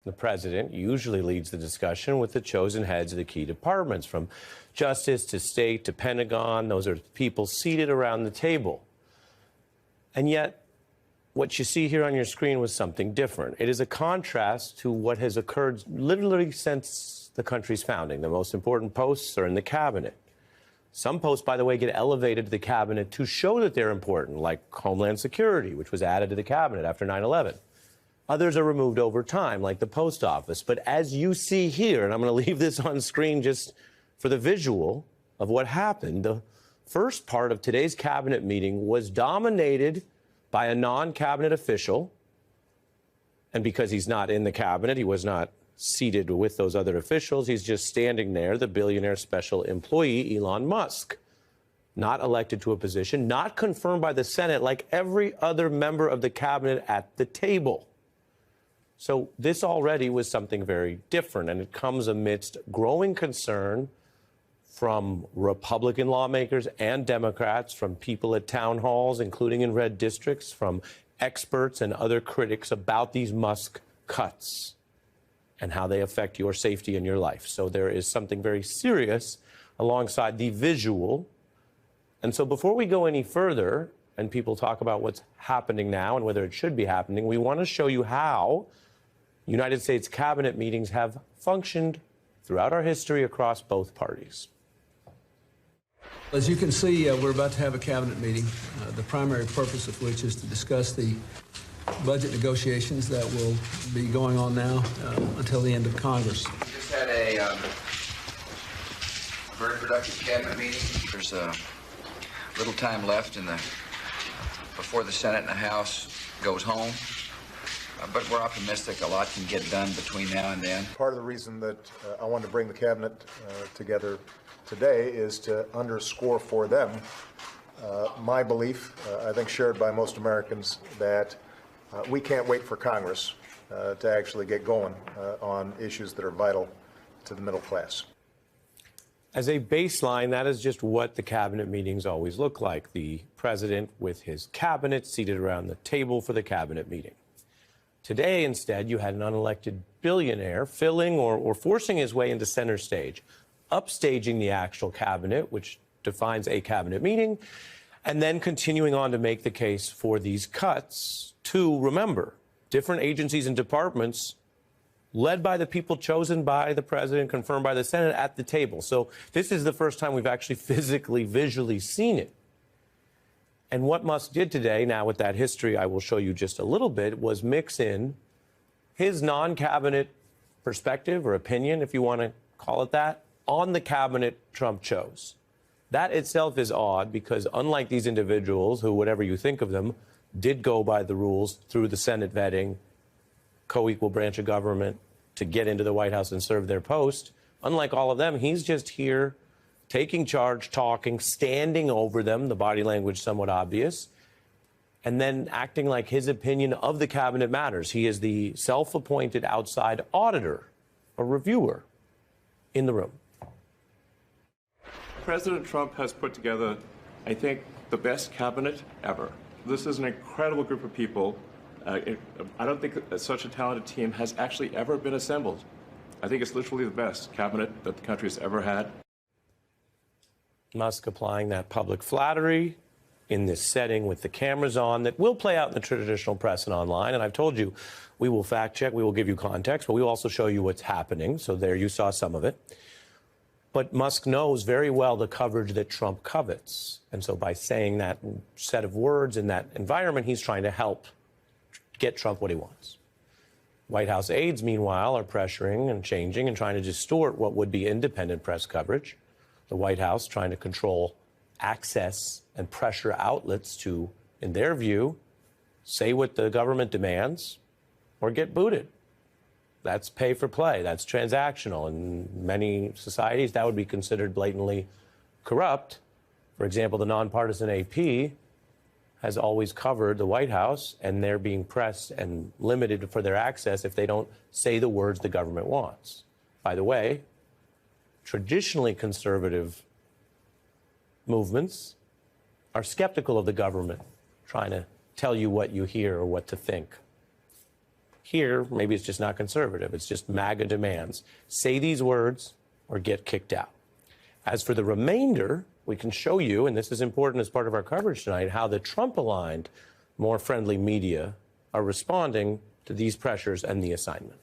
The president usually leads the discussion with the chosen heads of the key departments, from Justice to State to Pentagon. Those are people seated around the table. And yet, what you see here on your screen was something different. It is a contrast to what has occurred literally since the country's founding. The most important posts are in the cabinet. Some posts, by the way, get elevated to the cabinet to show that they're important, like Homeland Security, which was added to the cabinet after 9/11. Others are removed over time, like the post office. But as you see here, and I'm going to leave this on screen just for the visual of what happened, the first part of today's cabinet meeting was dominated by a non-cabinet official. And because he's not in the cabinet, he was not seated with those other officials. He's just standing there, the billionaire special employee, Elon Musk, not elected to a position, not confirmed by the Senate like every other member of the cabinet at the table. So this already was something very different, and it comes amidst growing concern from Republican lawmakers and Democrats, from people at town halls, including in red districts, from experts and other critics about these Musk cuts and how they affect your safety and your life. So there is something very serious alongside the visual. And so before we go any further and people talk about what's happening now and whether it should be happening, we want to show you how United States cabinet meetings have functioned throughout our history across both parties. As you can see, we're about to have a cabinet meeting, the primary purpose of which is to discuss the budget negotiations that will be going on now until the end of Congress. We just had a very productive cabinet meeting. There's little time left before the Senate and the House goes home. But we're optimistic a lot can get done between now and then. Part of the reason that I wanted to bring the cabinet together today is to underscore for them my belief, I think shared by most Americans, that we can't wait for Congress to actually get going on issues that are vital to the middle class. As a baseline, that is just what the cabinet meetings always look like. The president with his cabinet seated around the table for the cabinet meeting. Today, instead, you had an unelected billionaire filling or forcing his way into center stage, upstaging the actual cabinet, which defines a cabinet meeting, and then continuing on to make the case for these cuts to, remember, different agencies and departments led by the people chosen by the president, confirmed by the Senate at the table. So this is the first time we've actually physically, visually seen it. And what Musk did today, now with that history I will show you just a little bit, was mix in his non-cabinet perspective or opinion, if you want to call it that, on the cabinet Trump chose. That itself is odd because unlike these individuals who, whatever you think of them, did go by the rules through the Senate vetting, co-equal branch of government to get into the White House and serve their post, unlike all of them, he's just here taking charge, talking, standing over them, the body language somewhat obvious, and then acting like his opinion of the cabinet matters. He is the self-appointed outside auditor or reviewer in the room. President Trump has put together, I think, the best cabinet ever. This is an incredible group of people. I don't think such a talented team has actually ever been assembled. I think it's literally the best cabinet that the country has ever had. Musk applying that public flattery in this setting with the cameras on that will play out in the traditional press and online. And I've told you, we will fact check, we will give you context, but we will also show you what's happening. So there you saw some of it. But Musk knows very well the coverage that Trump covets. And so by saying that set of words in that environment, he's trying to help get Trump what he wants. White House aides, meanwhile, are pressuring and changing and trying to distort what would be independent press coverage. The White House trying to control access and pressure outlets to, in their view, say what the government demands or get booted. That's pay for play. That's transactional. In many societies, that would be considered blatantly corrupt. For example, the nonpartisan AP has always covered the White House, and they're being pressed and limited for their access if they don't say the words the government wants. By the way, traditionally conservative movements are skeptical of the government trying to tell you what you hear or what to think. Here, maybe it's just not conservative. It's just MAGA demands. Say these words or get kicked out. As for the remainder, we can show you, and this is important as part of our coverage tonight, how the Trump-aligned, more friendly media are responding to these pressures and the assignment.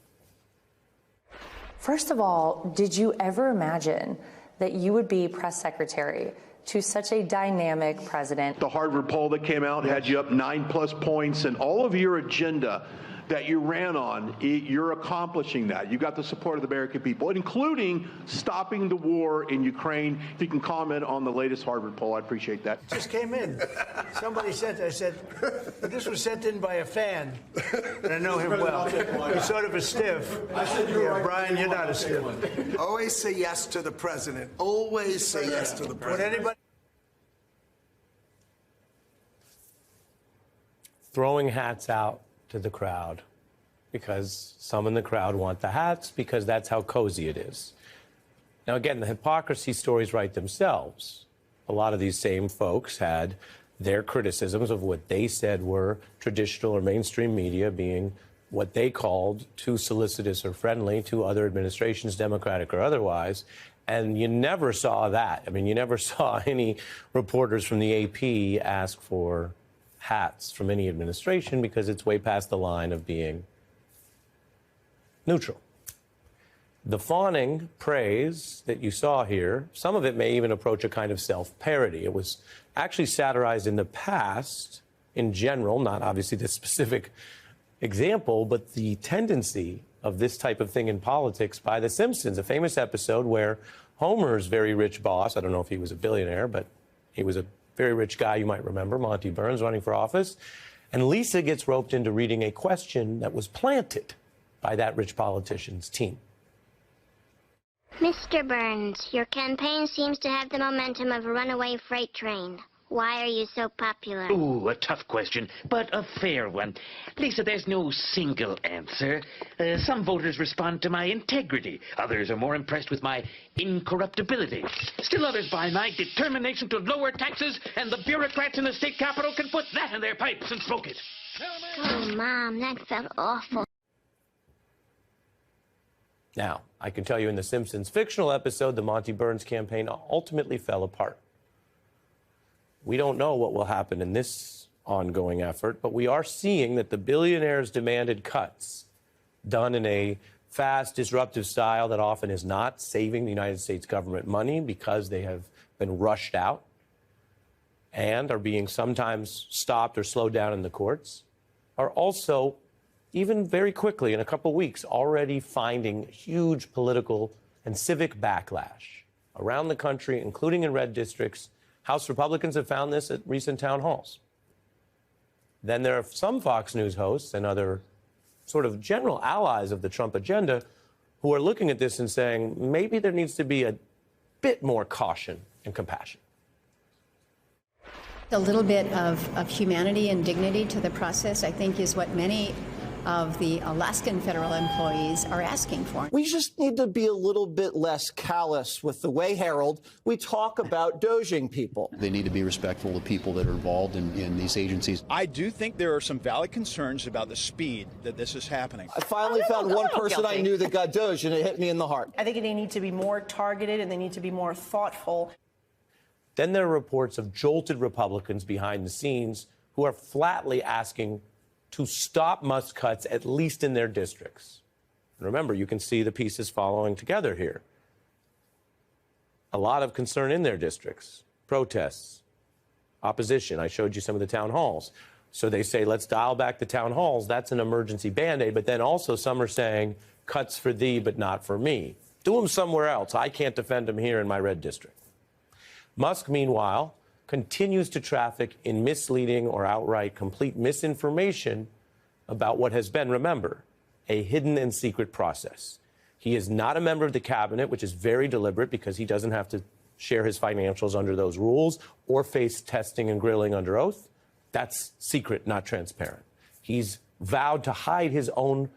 First of all, did you ever imagine that you would be press secretary to such a dynamic president? The Harvard poll that came out had you up 9+ points, and all of your agenda that you ran on, you're accomplishing that. You got the support of the American people, including stopping the war in Ukraine. If you can comment on the latest Harvard poll, I'd appreciate that. Just came in. Somebody sent it. I said, this was sent in by a fan. And I know him well. He's sort of a stiff. I said, Brian, you're not a stiff. Always say yes to the president. Always say yes to the president. Would anybody... Throwing hats out to the crowd because some in the crowd want the hats because that's how cozy it is. Now, again, the hypocrisy stories write themselves. A lot of these same folks had their criticisms of what they said were traditional or mainstream media being what they called too solicitous or friendly to other administrations, Democratic or otherwise. And you never saw that. I mean, you never saw any reporters from the AP ask for hats from any administration because it's way past the line of being neutral. The fawning praise that you saw here, some of it may even approach a kind of self-parody. It was actually satirized in the past in general, not obviously this specific example, but the tendency of this type of thing in politics by The Simpsons, a famous episode where Homer's very rich boss, I don't know if he was a billionaire, but he was a very rich guy, you might remember, Monty Burns, running for office. And Lisa gets roped into reading a question that was planted by that rich politician's team. Mr. Burns, your campaign seems to have the momentum of a runaway freight train. Why are you so popular? Ooh, a tough question, but a fair one. Lisa, there's no single answer. Some voters respond to my integrity. Others are more impressed with my incorruptibility. Still others by my determination to lower taxes, and the bureaucrats in the state capitol can put that in their pipes and smoke it. Oh, Mom, that felt awful. Now, I can tell you in The Simpsons fictional episode, the Monty Burns campaign ultimately fell apart. We don't know what will happen in this ongoing effort, but we are seeing that the billionaires' demanded cuts, done in a fast, disruptive style that often is not saving the United States government money because they have been rushed out and are being sometimes stopped or slowed down in the courts, are also, even very quickly, in a couple weeks, already finding huge political and civic backlash around the country, including in red districts. House Republicans have found this at recent town halls. Then there are some Fox News hosts and other sort of general allies of the Trump agenda who are looking at this and saying maybe there needs to be a bit more caution and compassion. A little bit of humanity and dignity to the process, I think, is what many of the Alaskan federal employees are asking for. We just need to be a little bit less callous with the way, Harold, we talk about doging people. They need to be respectful of people that are involved in these agencies. I do think there are some valid concerns about the speed that this is happening. I finally found one person I knew that got doged, and it hit me in the heart. I think they need to be more targeted and they need to be more thoughtful. Then there are reports of jolted Republicans behind the scenes who are flatly asking to stop Musk cuts, at least in their districts. And remember, you can see the pieces following together here. A lot of concern in their districts, protests, opposition. I showed you some of the town halls. So they say, let's dial back the town halls. That's an emergency Band-Aid. But then also some are saying, cuts for thee, but not for me. Do them somewhere else. I can't defend them here in my red district. Musk, meanwhile, continues to traffic in misleading or outright complete misinformation about what has been, remember, a hidden and secret process. He is not a member of the cabinet, which is very deliberate because he doesn't have to share his financials under those rules or face testing and grilling under oath. That's secret, not transparent. He's vowed to hide his own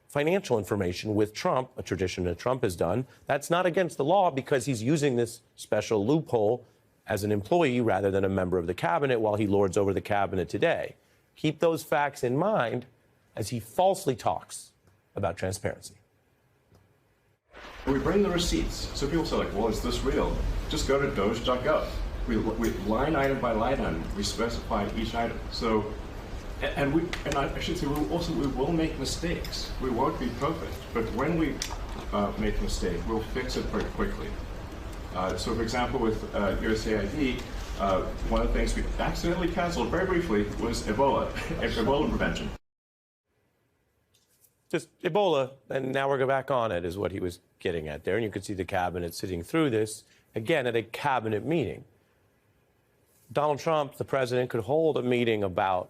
financial information with Trump, a tradition that Trump has done. That's not against the law because he's using this special loophole as an employee rather than a member of the cabinet while he lords over the cabinet today. Keep those facts in mind as he falsely talks about transparency. We bring the receipts. So people say, like, well, is this real? Just go to doge.gov. We line item by line item, we specify each item. So, and I should say, we will make mistakes. We won't be perfect, but when we make a mistake, we'll fix it very quickly. So, for example, with USAID, one of the things we accidentally canceled very briefly was Ebola, Ebola prevention. Just Ebola, and now we're back on it, is what he was getting at there. And you could see the cabinet sitting through this, again, at a cabinet meeting. Donald Trump, the president, could hold a meeting about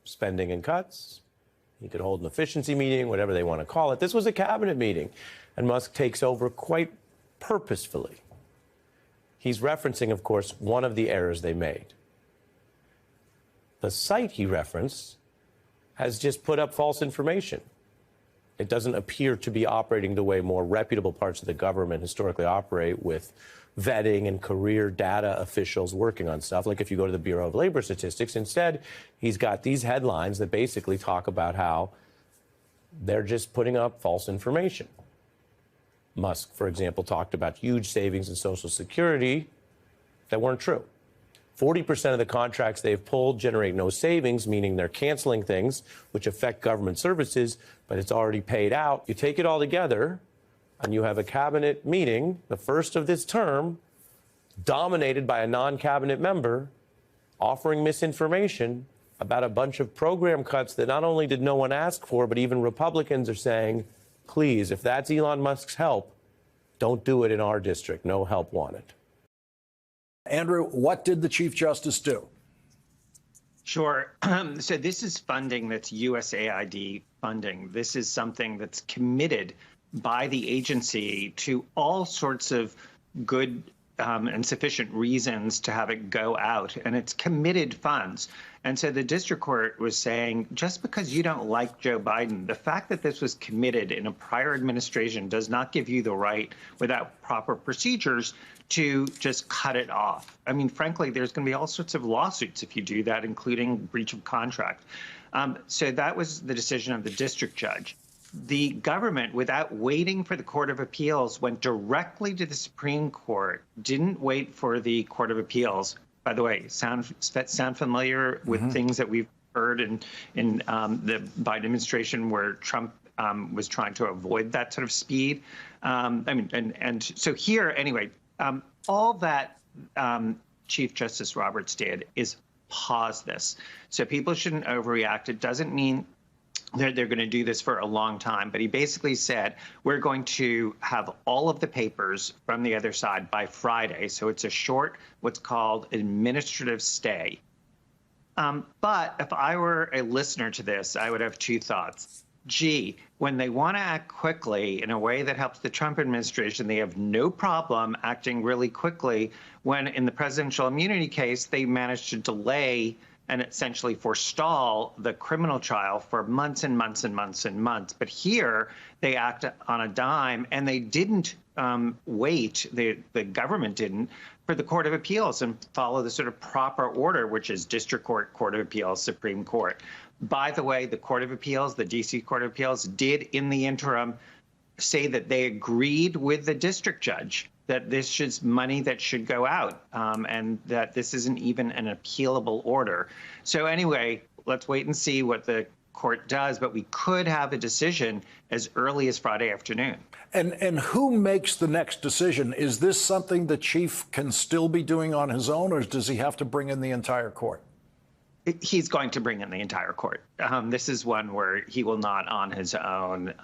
spending and cuts. He could hold an efficiency meeting, whatever they want to call it. This was a cabinet meeting, and Musk takes over quite purposefully. He's referencing, of course, one of the errors they made. The site he referenced has just put up false information. It doesn't appear to be operating the way more reputable parts of the government historically operate, with vetting and career data officials working on stuff. Like if you go to the Bureau of Labor Statistics, instead, he's got these headlines that basically talk about how they're just putting up false information. Musk, for example, talked about huge savings in Social Security that weren't true. 40% of the contracts they've pulled generate no savings, meaning they're canceling things which affect government services, but it's already paid out. You take it all together, and you have a cabinet meeting, the first of this term, dominated by a non-cabinet member, offering misinformation about a bunch of program cuts that not only did no one ask for, but even Republicans are saying, please, if that's Elon Musk's help, don't do it in our district. No help wanted. Andrew, what did the Chief Justice do? Sure. So this is funding that's USAID funding. This is something that's committed by the agency to all sorts of good and sufficient reasons to have it go out, and it's committed funds. And so the district court was saying, just because you don't like Joe Biden, the fact that this was committed in a prior administration does not give you the right, without proper procedures, to just cut it off. I mean, frankly, there's going to be all sorts of lawsuits if you do that, including breach of contract. So that was the decision of the district judge. The government, without waiting for the Court of Appeals, went directly to the Supreme Court, didn't wait for the Court of Appeals. By the way, sound familiar with things that we've heard in the Biden administration where Trump was trying to avoid that sort of speed? I mean, and so here, anyway, all that Chief Justice Roberts did is pause this. So people shouldn't overreact. It doesn't mean they're going to do this for a long time. But he basically said, we're going to have all of the papers from the other side by Friday. So it's a short, what's called administrative stay. But if I were a listener to this, I would have two thoughts. Gee, when they want to act quickly in a way that helps the Trump administration, they have no problem acting really quickly when in the presidential immunity case, they managed to delay and essentially forestall the criminal trial for months and months and months and months. But here, they act on a dime, and they didn't wait, the government didn't, for the Court of Appeals and follow the sort of proper order, which is District Court, Court of Appeals, Supreme Court. By the way, the Court of Appeals, the D.C. Court of Appeals, did in the interim say that they agreed with the district judge that this is money that should go out and that this isn't even an appealable order. So anyway, let's wait and see what the court does, but we could have a decision as early as Friday afternoon. And who makes the next decision? Is this something the chief can still be doing on his own, or does he have to bring in the entire court? He's going to bring in the entire court. This is one where he will not on his own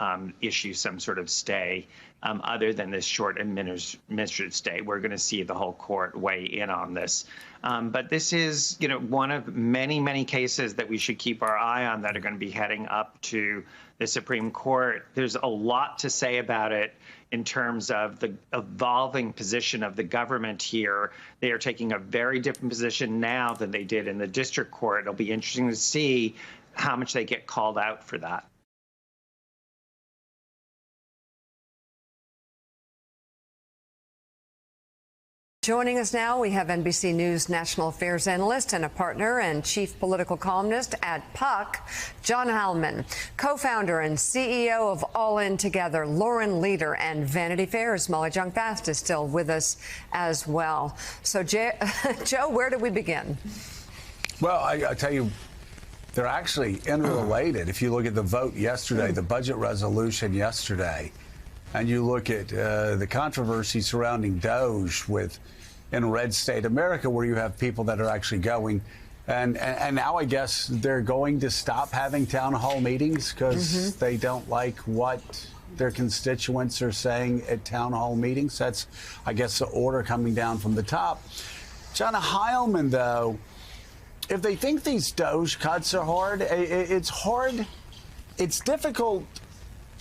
issue some sort of stay other than this short administrative stay. We're going to see the whole court weigh in on this. But this is, one of many, many cases that we should keep our eye on that are going to be heading up to the Supreme Court. There's a lot to say about it in terms of the evolving position of the government here. They are taking a very different position now than they did in the district court. It'll be interesting to see how much they get called out for that. Joining us now, we have NBC News national affairs analyst and a partner and chief political columnist at Puck, John Heilemann, co-founder and CEO of All In Together, Lauren Leader, and Vanity Fair's Molly Jong-Fast is still with us as well. So, Joe, where do we begin? Well, I tell you, they're actually interrelated. If you look at the vote yesterday, the budget resolution yesterday, and you look at the controversy surrounding DOGE in red state America, where you have people that are actually going, and now I guess they're going to stop having town hall meetings because they don't like what their constituents are saying at town hall meetings. That's, I guess, the order coming down from the top. John Heilemann, though, if they think these DOGE cuts are hard, it's hard. It's difficult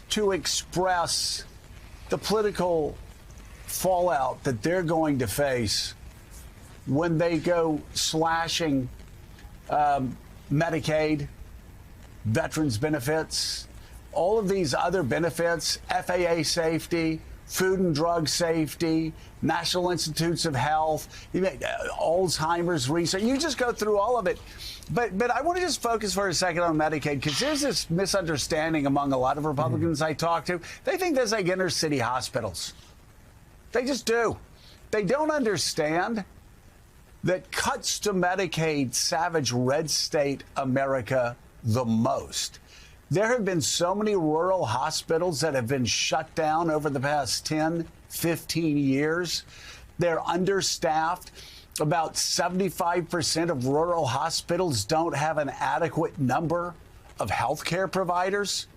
to express the political fallout that they're going to face when they go slashing Medicaid, veterans benefits, all of these other benefits, FAA safety, Food and Drug Safety, National Institutes of Health, Alzheimer's research. You just go through all of it. But I want to just focus for a second on Medicaid, because there's this misunderstanding among a lot of Republicans I talk to. They think there's like inner city hospitals. They just do. They don't understand that cuts to Medicaid savage red state America the most. There have been so many rural hospitals that have been shut down over the past 10, 15 years. They're understaffed. About 75% of rural hospitals don't have an adequate number of health care providers.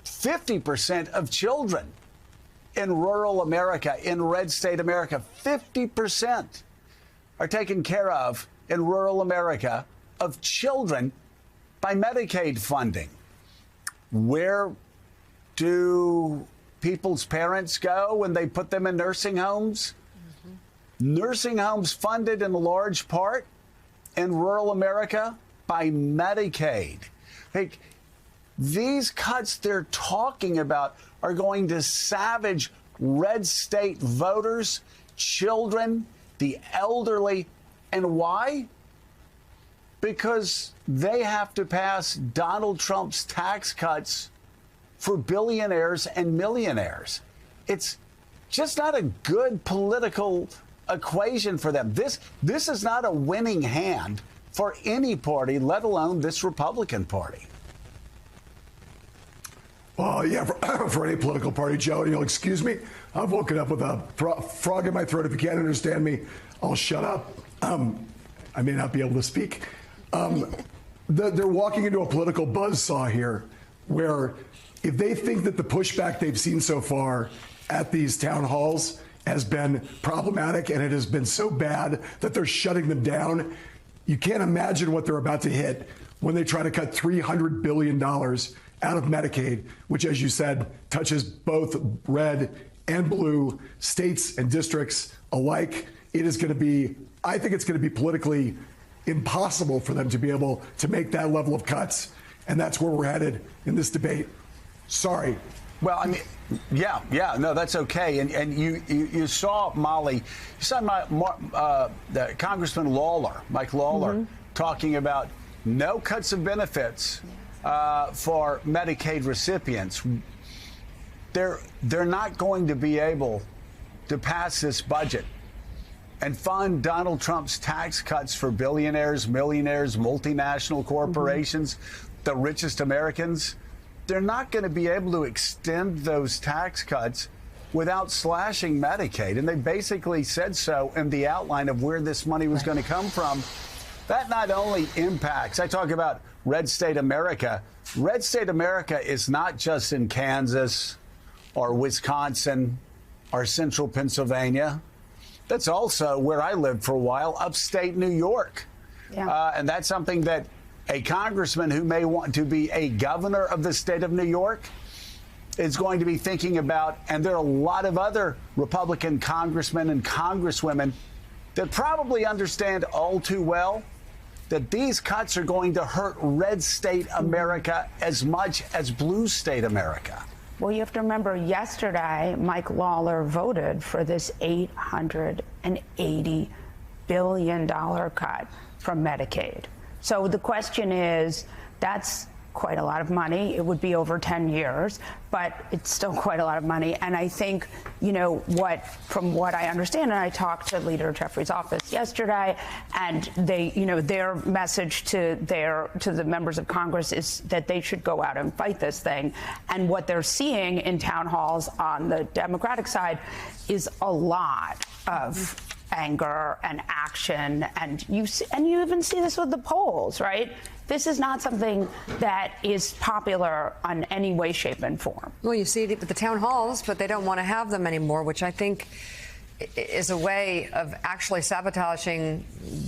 50% of children in rural America, in red state America, 50% are taken care of in rural America of children by Medicaid funding. Where do people's parents go when they put them in nursing homes? Nursing homes funded in large part in rural America by Medicaid. Like, these cuts they're talking about are going to savage red state voters, children, the elderly. And why? Because they have to pass Donald Trump's tax cuts for billionaires and millionaires. It's just not a good political equation for them. This is not a winning hand for any party, let alone this Republican Party. Well, yeah, for any political party, Joe, you'll excuse me. I've woken up with a frog in my throat. If you can't understand me, I'll shut up. I may not be able to speak. They're walking into a political buzzsaw here, where if they think that the pushback they've seen so far at these town halls has been problematic and it has been so bad that they're shutting them down, you can't imagine what they're about to hit when they try to cut $300 billion out of Medicaid, which, as you said, touches both red and blue states and districts alike. It is going to be, I think it's going to be politically impossible for them to be able to make that level of cuts. And that's where we're headed in this debate. Sorry. Well, I mean, yeah, no, that's okay. And you saw, Molly, you saw the Congressman Lawler, Mike Lawler, talking about no cuts of benefits for Medicaid recipients. They're not going to be able to pass this budget and fund Donald Trump's tax cuts for billionaires, millionaires, multinational corporations, the richest Americans. They're not going to be able to extend those tax cuts without slashing Medicaid. And they basically said so in the outline of where this money was going to come from. That not only impacts, I talk about red state America. Red state America is not just in Kansas or Wisconsin or central Pennsylvania. That's also where I lived for a while, upstate New York. Yeah. And that's something that a congressman who may want to be a governor of the state of New York is going to be thinking about. And there are a lot of other Republican congressmen and congresswomen that probably understand all too well that these cuts are going to hurt red state America as much as blue state America. Well, you have to remember yesterday, Mike Lawler voted for this $850 an $80 billion cut from Medicaid. So the question is, that's quite a lot of money. It would be over 10 years, but it's still quite a lot of money. And I think, from what I understand, and I talked to Leader Jeffrey's office yesterday, and they, their message to the members of Congress is that they should go out and fight this thing. And what they're seeing in town halls on the Democratic side is a lot of anger and action, and you even see this with the polls, right? This is not something that is popular on any way, shape, and form. Well, you see it at the town halls, but they don't want to have them anymore, which I think is a way of actually sabotaging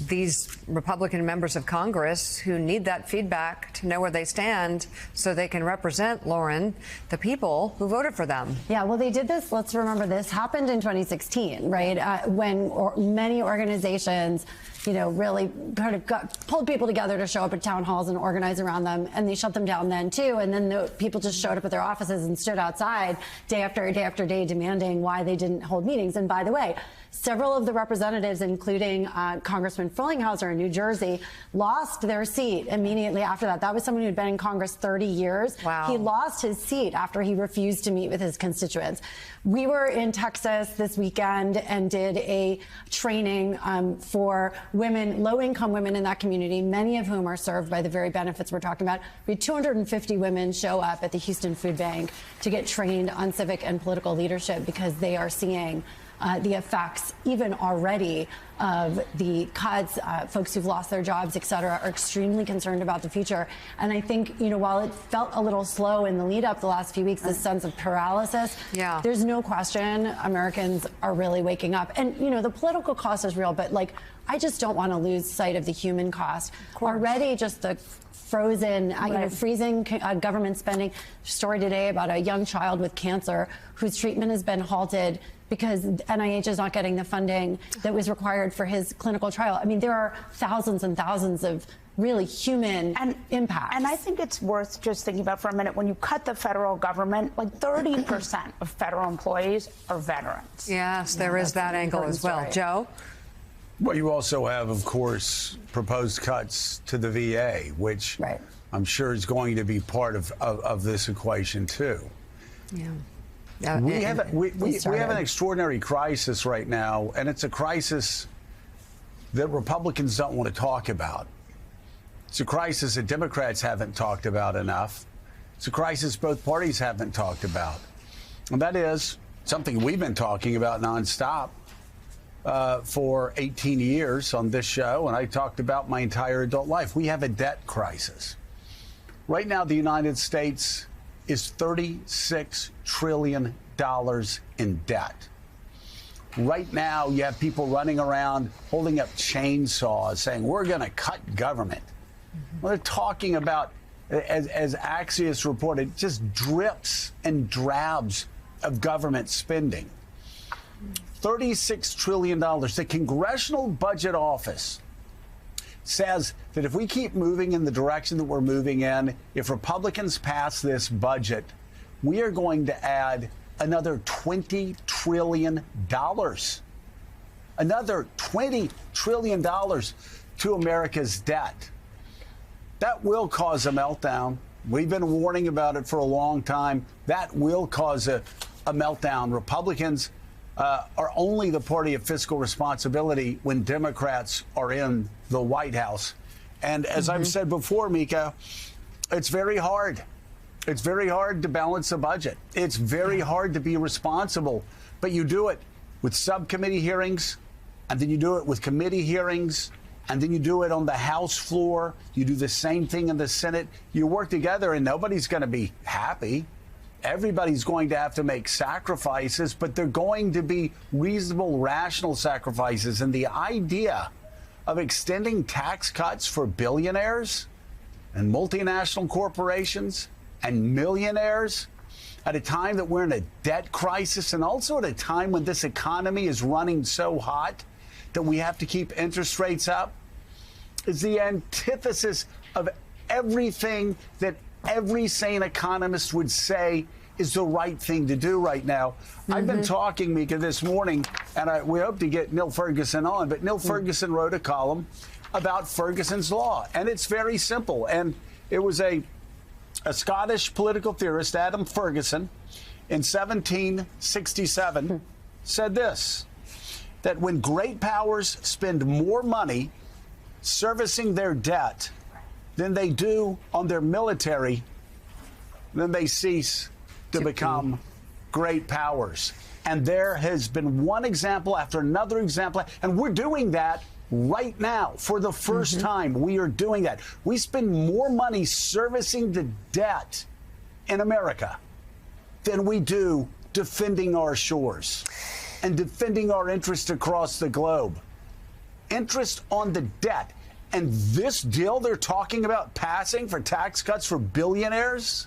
these Republican members of Congress who need that feedback to know where they stand so they can represent, Lauren, the people who voted for them. Yeah, well, they did this. Let's remember this happened in 2016, right? When many organizations, really kind of pulled people together to show up at town halls and organize around them, and they shut them down then too. And then the people just showed up at their offices and stood outside day after day after day demanding why they didn't hold meetings. And by the way, several of the representatives, including Congressman Frillinghauser in New Jersey, lost their seat immediately after that. That was someone who'd been in Congress 30 years. Wow. He lost his seat after he refused to meet with his constituents. We were in Texas this weekend and did a training for women, low-income women in that community, many of whom are served by the very benefits we're talking about. We had 250 women show up at the Houston Food Bank to get trained on civic and political leadership because they are seeing the effects, even already, of the cuts. Folks who've lost their jobs, et cetera, are extremely concerned about the future. And I think, while it felt a little slow in the lead up the last few weeks, this sense of paralysis, there's no question Americans are really waking up. And, the political cost is real, but I just don't want to lose sight of the human cost. Already just the frozen, freezing government spending. Story today about a young child with cancer whose treatment has been halted because NIH is not getting the funding that was required for his clinical trial. I mean, there are thousands and thousands of really human impacts. And I think it's worth just thinking about for a minute, when you cut the federal government, 30% of federal employees are veterans. Yes, there is that angle as well. Joe? Well, you also have, of course, proposed cuts to the VA, which I'm sure is going to be part of this equation, too. Yeah. We have an extraordinary crisis right now, and it's a crisis that Republicans don't want to talk about. It's a crisis that Democrats haven't talked about enough. It's a crisis both parties haven't talked about. And that is something we've been talking about nonstop for 18 years on this show, and I talked about my entire adult life. We have a debt crisis. Right now, the United States is $36 trillion in debt. Right now, you have people running around holding up chainsaws saying, we're going to cut government. Well, they're talking about, as Axios reported, just drips and drabs of government spending. $36 trillion. The Congressional Budget Office says that if we keep moving in the direction that we're moving in, if Republicans pass this budget, we are going to add another $20 trillion. Another $20 trillion to America's debt. That will cause a meltdown. We've been warning about it for a long time. That will cause a meltdown. Republicans are only the party of fiscal responsibility when Democrats are in the White House. And as I've said before, Mika, it's very hard. It's very hard to balance a budget. It's very hard to be responsible. But you do it with subcommittee hearings, and then you do it with committee hearings, and then you do it on the House floor. You do the same thing in the Senate. You work together, and nobody's going to be happy. Everybody's going to have to make sacrifices, but they're going to be reasonable, rational sacrifices. And the idea of extending tax cuts for billionaires and multinational corporations and millionaires at a time that we're in a debt crisis, and also at a time when this economy is running so hot that we have to keep interest rates up, is the antithesis of everything that every sane economist would say is the right thing to do right now. I've been talking, Mika, this morning, and we hope to get Neil Ferguson on, but Neil Ferguson wrote a column about Ferguson's Law, and it's very simple. And it was a Scottish political theorist, Adam Ferguson, in 1767, said this, that when great powers spend more money servicing their debt than they do on their military, then they cease to become great powers. And there has been one example after another example, and we're doing that right now. For the first time, we are doing that. We spend more money servicing the debt in America than we do defending our shores and defending our interests across the globe. Interest on the debt. And this deal they're talking about passing for tax cuts for billionaires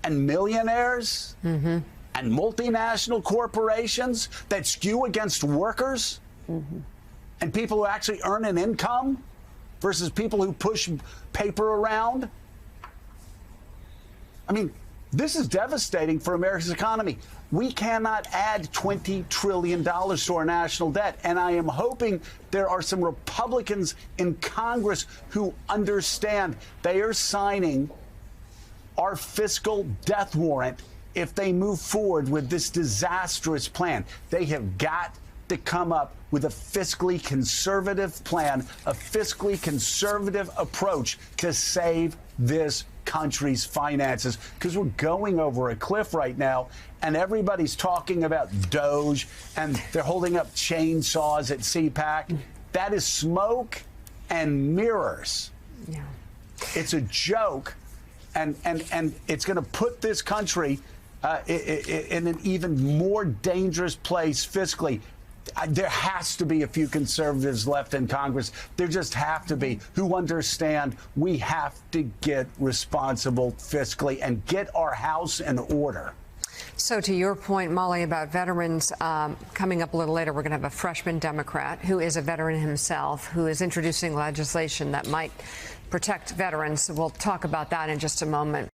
and millionaires and multinational corporations that skew against workers and people who actually earn an income versus people who push paper around. I mean, this is devastating for America's economy. We cannot add $20 trillion to our national debt. And I am hoping there are some Republicans in Congress who understand they are signing our fiscal death warrant if they move forward with this disastrous plan. They have got to come up with a fiscally conservative plan, a fiscally conservative approach to save this country's finances, because we're going over a cliff right now, and everybody's talking about Doge, and they're holding up chainsaws at CPAC. That is smoke and mirrors. Yeah. It's a joke, and it's going to put this country in an even more dangerous place fiscally. There has to be a few conservatives left in Congress. There just have to be, who understand we have to get responsible fiscally and get our house in order. So to your point, Molly, about veterans, coming up a little later, we're going to have a freshman Democrat who is a veteran himself, who is introducing legislation that might protect veterans. So we'll talk about that in just a moment.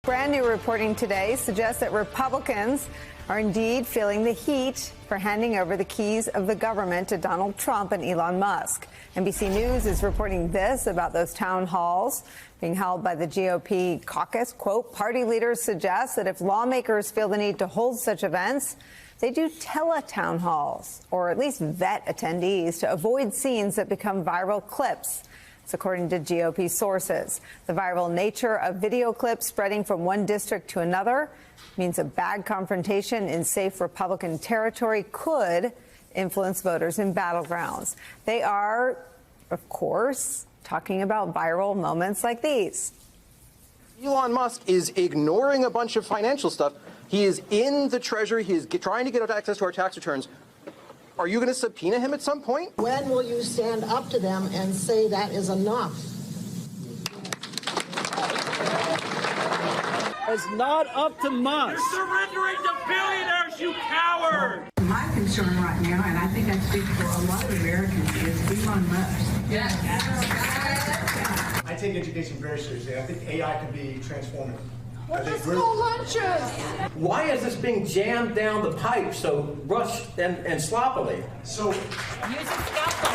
Brand new reporting today suggests that Republicans are indeed feeling the heat for handing over the keys of the government to Donald Trump and Elon Musk. NBC News is reporting this about those town halls being held by the GOP caucus. Quote, party leaders suggest that if lawmakers feel the need to hold such events, they do tele-town halls, or at least vet attendees to avoid scenes that become viral clips. It's according to GOP sources. The viral nature of video clips spreading from one district to another means a bad confrontation in safe Republican territory could influence voters in battlegrounds. They are, of course, talking about viral moments like these. Elon Musk is ignoring a bunch of financial stuff. He is in the Treasury. He is trying to get access to our tax returns. Are you going to subpoena him at some point? When will you stand up to them and say that is enough? It's not up to Musk. You're surrendering to billionaires, you coward! My concern right now, and I think I speak for a lot of Americans, is Elon Musk. Yes. I take education very seriously. I think AI can be transformative. What are school lunches? Why is this being jammed down the pipe so rushed and sloppily? So, use a scalpel.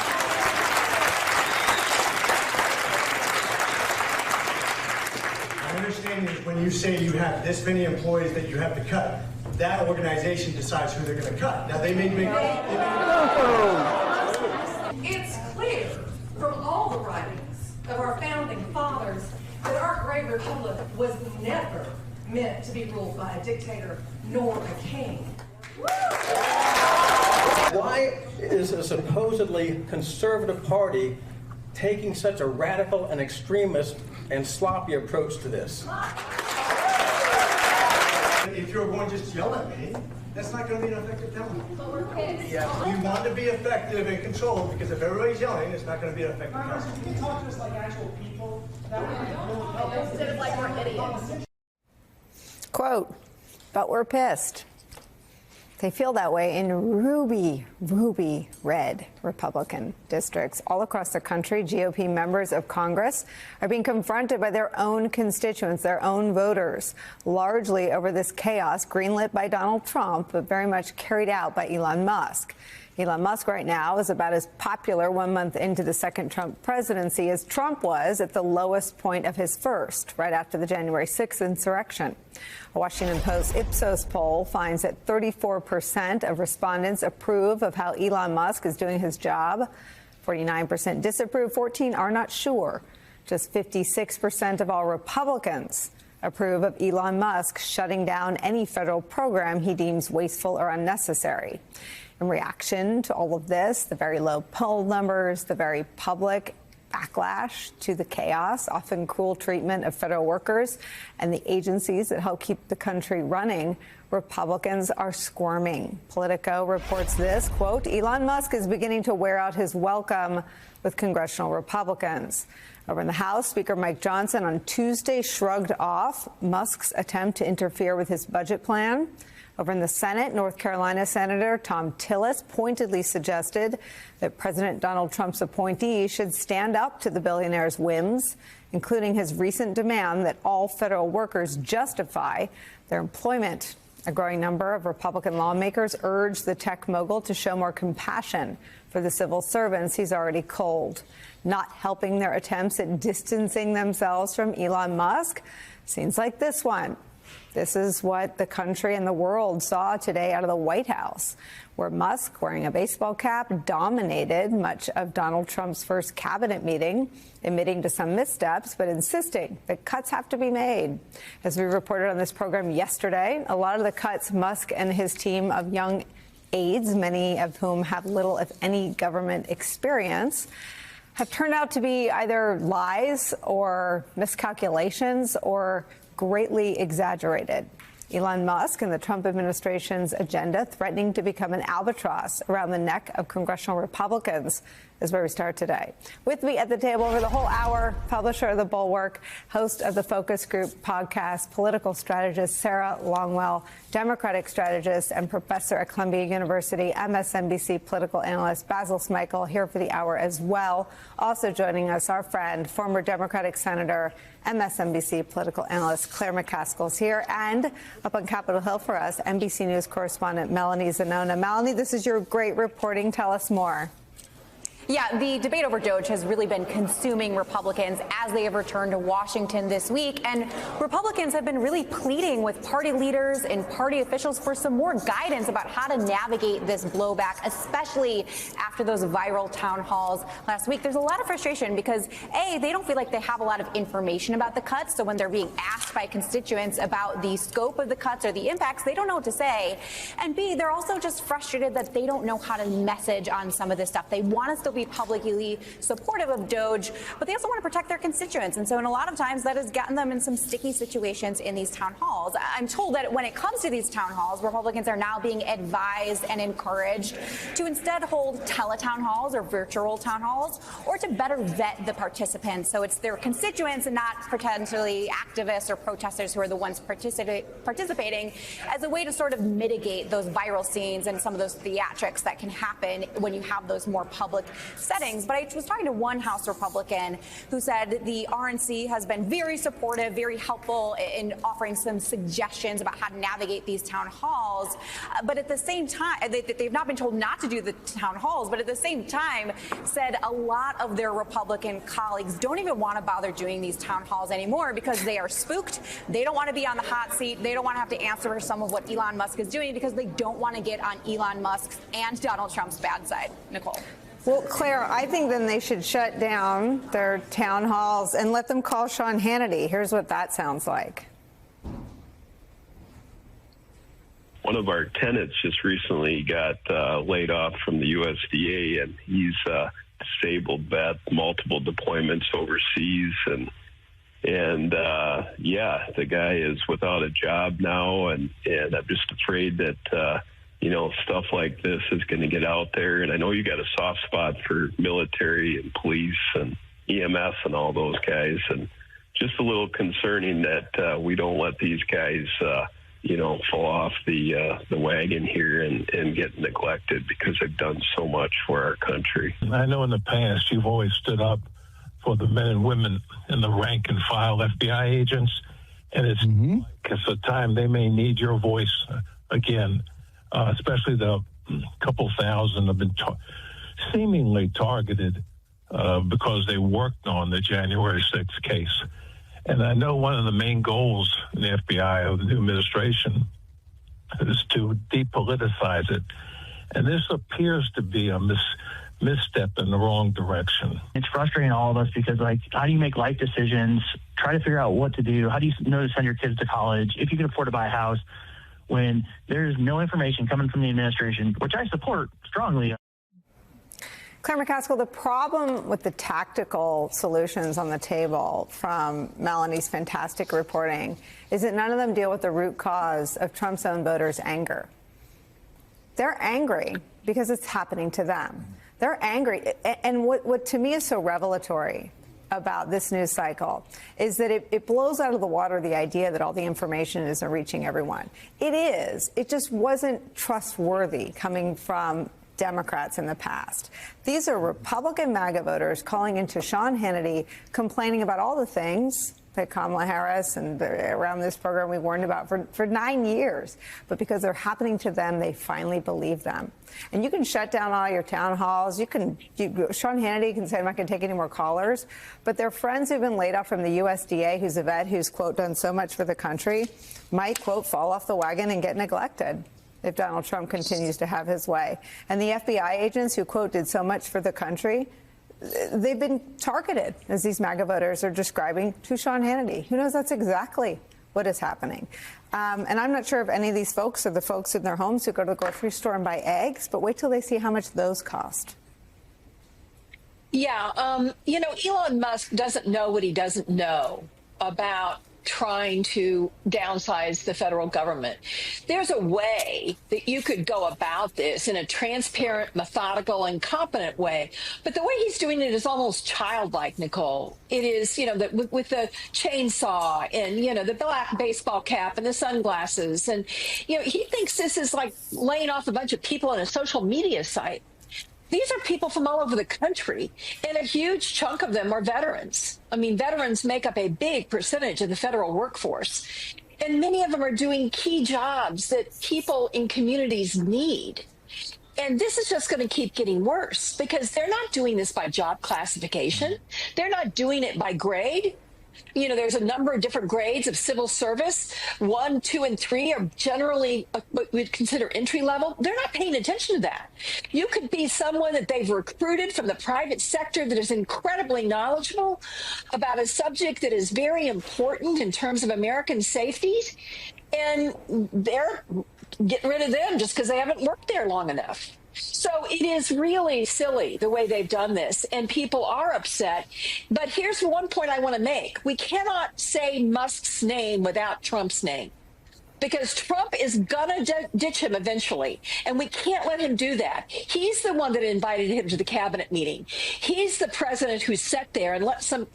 my understanding is when you say you have this many employees that you have to cut, that organization decides who they're going to cut. Now, they may make... It's clear from all the writings of our founding fathers that our great republic was never meant to be ruled by a dictator nor a king. Why is a supposedly conservative party taking such a radical and extremist and sloppy approach to this? If you're going to just yell at me, that's not going to be an effective tone. Yeah, we want to be effective and controlled, because if everybody's yelling, it's not going to be an effective tone. Can you talk to us like actual people? Instead of like we're idiots. Quote, but we're pissed. They feel that way in ruby red Republican districts. All across the country, GOP members of Congress are being confronted by their own constituents, their own voters, largely over this chaos greenlit by Donald Trump, but very much carried out by Elon Musk. Elon Musk right now is about as popular 1 month into the second Trump presidency as Trump was at the lowest point of his first, right after the January 6th insurrection. A Washington Post Ipsos poll finds that 34% of respondents approve of how Elon Musk is doing his job. 49% disapprove, 14% are not sure. Just 56% of all Republicans approve of Elon Musk shutting down any federal program he deems wasteful or unnecessary. In reaction to all of this, the very low poll numbers, the very public backlash to the chaos, often cruel treatment of federal workers and the agencies that help keep the country running, Republicans are squirming. Politico reports this, quote, Elon Musk is beginning to wear out his welcome with congressional Republicans. Over in the House, Speaker Mike Johnson on Tuesday shrugged off Musk's attempt to interfere with his budget plan. Over in the Senate, North Carolina Senator Thom Tillis pointedly suggested that President Donald Trump's appointee should stand up to the billionaire's whims, including his recent demand that all federal workers justify their employment. A growing number of Republican lawmakers urged the tech mogul to show more compassion for the civil servants he's already culled. Not helping their attempts at distancing themselves from Elon Musk, scenes like this one. This is what the country and the world saw today out of the White House, where Musk, wearing a baseball cap, dominated much of Donald Trump's first cabinet meeting, admitting to some missteps, but insisting that cuts have to be made. As we reported on this program yesterday, a lot of the cuts Musk and his team of young aides, many of whom have little, if any, government experience, have turned out to be either lies or miscalculations or greatly exaggerated. Elon Musk and the Trump administration's agenda threatening to become an albatross around the neck of congressional Republicans is where we start today. With me at the table for the whole hour, publisher of The Bulwark, host of the Focus Group podcast, political strategist Sarah Longwell, Democratic strategist and professor at Columbia University, MSNBC political analyst Basil Smykel, here for the hour as well. Also joining us, our friend, former Democratic Senator, MSNBC political analyst Claire McCaskill's here, and up on Capitol Hill for us, NBC News correspondent Melanie Zanona. Melanie, this is your great reporting. Tell us more. Yeah, the debate over DOGE has really been consuming Republicans as they have returned to Washington this week. And Republicans have been really pleading with party leaders and party officials for some more guidance about how to navigate this blowback, especially after those viral town halls last week. There's a lot of frustration because, A, they don't feel like they have a lot of information about the cuts. So when they're being asked by constituents about the scope of the cuts or the impacts, they don't know what to say. And B, they're also just frustrated that they don't know how to message on some of this stuff. They want to still be publicly supportive of DOGE, but they also want to protect their constituents. And so in a lot of times that has gotten them in some sticky situations in these town halls. I'm told that when it comes to these town halls, Republicans are now being advised and encouraged to instead hold teletown halls or virtual town halls, or to better vet the participants. So it's their constituents and not potentially activists or protesters who are the ones participating, as a way to sort of mitigate those viral scenes and some of those theatrics that can happen when you have those more public settings. But I was talking to one House Republican who said the RNC has been very supportive, very helpful in offering some suggestions about how to navigate these town halls. But at the same time, they've not been told not to do the town halls, but at the same time said a lot of their Republican colleagues don't even want to bother doing these town halls anymore because they are spooked. They don't want to be on the hot seat. They don't want to have to answer for some of what Elon Musk is doing because they don't want to get on Elon Musk's and Donald Trump's bad side. Nicole. Well, Claire, I think then they should shut down their town halls and let them call Sean Hannity. Here's what that sounds like. One of our tenants just recently got laid off from the USDA, and he's disabled, multiple deployments overseas, and the guy is without a job now, and I'm just afraid that stuff like this is going to get out there. And I know you got a soft spot for military and police and EMS and all those guys, and just a little concerning that we don't let these guys fall off the wagon here and get neglected because they've done so much for our country. I know in the past you've always stood up for the men and women in the rank and file FBI agents, and it's a time they may need your voice again, especially the couple thousand have been seemingly targeted because they worked on the January 6th case. And I know one of the main goals in the FBI of the new administration is to depoliticize it. And this appears to be a misstep in the wrong direction. It's frustrating all of us because, how do you make life decisions, try to figure out what to do? How do you know to send your kids to college if you can afford to buy a house when there's no information coming from the administration, which I support strongly? Claire McCaskill, the problem with the tactical solutions on the table from Melanie's fantastic reporting is that none of them deal with the root cause of Trump's own voters' anger. They're angry because it's happening to them. They're angry. And what to me is so revelatory about this news cycle is that it blows out of the water the idea that all the information isn't reaching everyone. It is. It just wasn't trustworthy coming from Democrats in the past. These are Republican MAGA voters calling into Sean Hannity, complaining about all the things that Kamala Harris and around this program we warned about for 9 years. But because they're happening to them, they finally believe them. And you can shut down all your town halls. Sean Hannity can say, I'm not going to take any more callers. But their friends who've been laid off from the USDA, who's a vet who's, quote, done so much for the country, might, quote, fall off the wagon and get neglected if Donald Trump continues to have his way. And the FBI agents who, quote, did so much for the country, they've been targeted, as these MAGA voters are describing to Sean Hannity. Who knows? That's exactly what is happening. And I'm not sure if any of these folks are the folks in their homes who go to the grocery store and buy eggs, but wait till they see how much those cost. Yeah. Elon Musk doesn't know what he doesn't know about trying to downsize the federal government. There's a way that you could go about this in a transparent, methodical, and competent way. But the way he's doing it is almost childlike, Nicole. It is, with the chainsaw and, the black baseball cap and the sunglasses. And, he thinks this is like laying off a bunch of people on a social media site. These are people from all over the country, and a huge chunk of them are veterans. I mean, veterans make up a big percentage of the federal workforce, and many of them are doing key jobs that people in communities need. And this is just going to keep getting worse because they're not doing this by job classification. They're not doing it by grade. There's a number of different grades of civil service. 1, 2, and 3 are generally what we'd consider entry level. They're not paying attention to that. You could be someone that they've recruited from the private sector that is incredibly knowledgeable about a subject that is very important in terms of American safety, and they're getting rid of them just because they haven't worked there long enough. So it is really silly the way they've done this, and people are upset. But here's one point I want to make. We cannot say Musk's name without Trump's name, because Trump is going to ditch him eventually, and we can't let him do that. He's the one that invited him to the cabinet meeting. He's the president who sat there and let some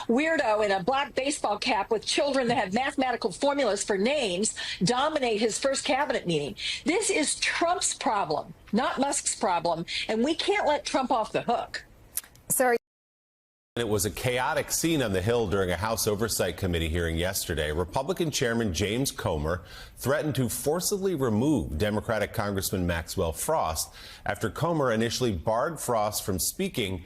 weirdo in a black baseball cap with children that have mathematical formulas for names dominate his first cabinet meeting. This is Trump's problem, not Musk's problem, and we can't let Trump off the hook. Sorry. It was a chaotic scene on the Hill during a House Oversight Committee hearing yesterday. Republican Chairman James Comer threatened to forcibly remove Democratic Congressman Maxwell Frost after Comer initially barred Frost from speaking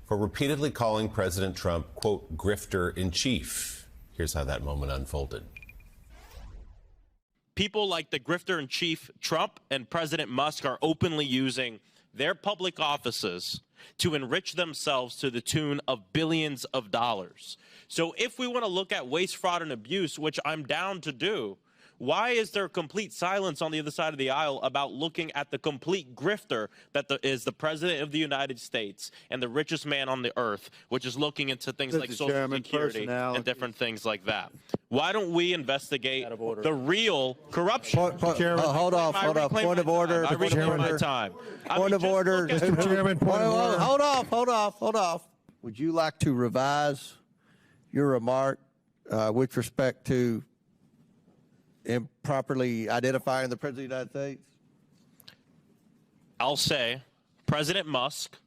for repeatedly calling President Trump, quote, grifter in chief. Here's how that moment unfolded. People like the grifter in chief Trump and President Musk are openly using their public offices to enrich themselves to the tune of billions of dollars. So if we want to look at waste, fraud, and abuse, which I'm down to do, why is there complete silence on the other side of the aisle about looking at the complete grifter that is the President of the United States and the richest man on the earth, which is looking into things like Social Security and different things like that? Why don't we investigate the real corruption? Hold off. Point of order. I reclaim my time. Point of order. Mr. Chairman, point of order. Hold off. Would you like to revise your remark with respect to improperly identifying the President of the United States? I'll say President Musk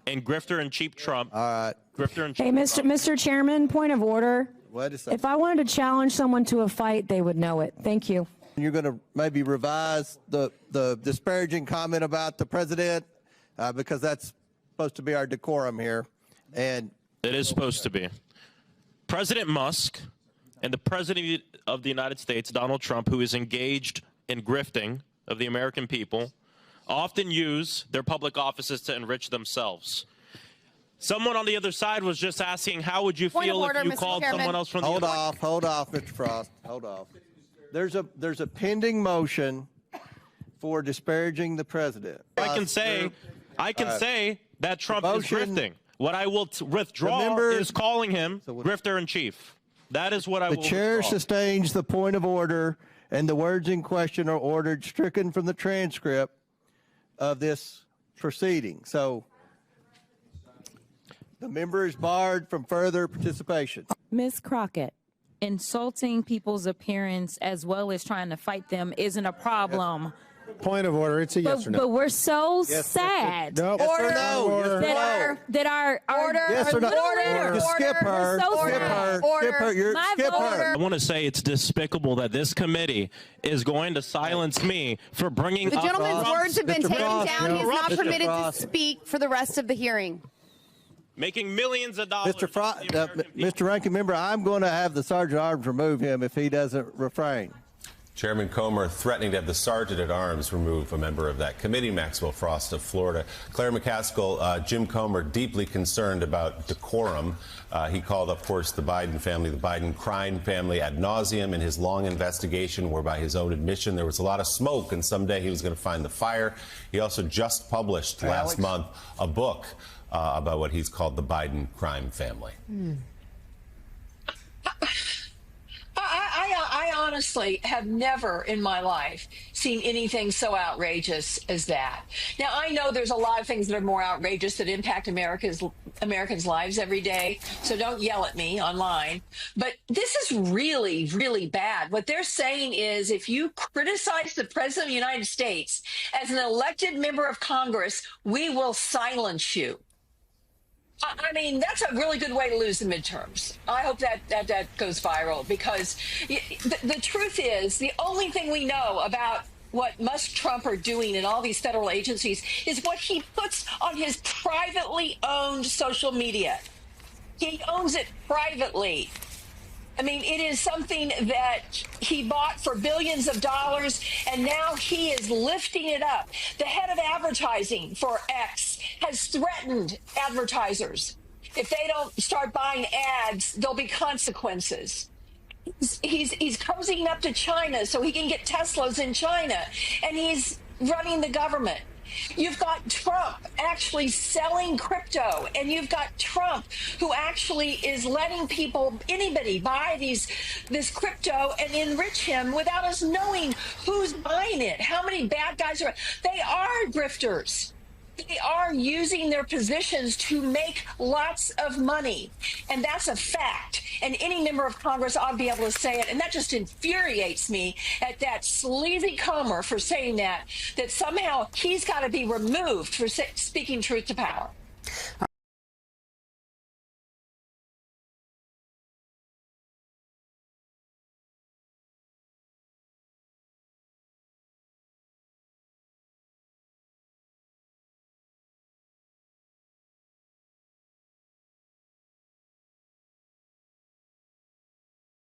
and grifter and cheap Trump. All right. Grifter and cheap Hey, Mr. Chairman, point of order. Wait a second. If I wanted to challenge someone to a fight, they would know it. Thank you. You're going to maybe revise the disparaging comment about the president because that's supposed to be our decorum here. And it is supposed to be. President Musk and the President of the United States, Donald Trump, who is engaged in grifting of the American people, often use their public offices to enrich themselves. Someone on the other side was just asking, how would you feel if you called someone else from the Hold off, Mr. Frost. Hold off. There's a pending motion for disparaging the president. I can say that Trump is grifting. What I will withdraw is calling him grifter in chief. That is what I will withdraw. The chair sustains the point of order, and the words in question are ordered stricken from the transcript of this proceeding. So the member is barred from further participation. Ms. Crockett, insulting people's appearance as well as trying to fight them isn't a problem. Point of order. It's a yes or no. But we're so sad. No. Yes Order. No. Order. That our yes or no. Order. Skip her. Skip her. Skip her. Skip her. I want to say it's despicable that this committee is going to silence me for bringing the up gentleman's words have been taken down. He's not Mr. permitted Frost. to speak for the rest of the hearing. Making millions of dollars. Mr. Ranking Member, I'm going to have the Sergeant at Arms remove him if he doesn't refrain. Chairman Comer threatening to have the Sergeant at Arms remove a member of that committee, Maxwell Frost of Florida. Claire McCaskill, Jim Comer deeply concerned about decorum. He called, of course, the Biden family, the Biden crime family ad nauseum in his long investigation, where by his own admission there was a lot of smoke and someday he was going to find the fire. He also just published last month a book about what he's called the Biden crime family. I honestly have never in my life seen anything so outrageous as that. Now, I know there's a lot of things that are more outrageous that impact Americans' lives every day, so don't yell at me online. But this is really, really bad. What they're saying is if you criticize the President of the United States as an elected member of Congress, we will silence you. I mean, that's a really good way to lose the midterms. I hope that goes viral, because the truth is the only thing we know about what Musk, Trump are doing in all these federal agencies is what he puts on his privately owned social media. He owns it privately. I mean, it is something that he bought for billions of dollars, and now he is lifting it up. The head of advertising for X has threatened advertisers. If they don't start buying ads, there'll be consequences. He's cozying up to China so he can get Teslas in China, and he's running the government. You've got Trump actually selling crypto, and you've got Trump who actually is letting people, anybody, buy this crypto and enrich him without us knowing who's buying it. How many bad guys are? They are grifters. They are using their positions to make lots of money, and that's a fact. And any member of Congress ought to be able to say it, and that just infuriates me at that sleazy Comer for saying that somehow he's got to be removed for speaking truth to power.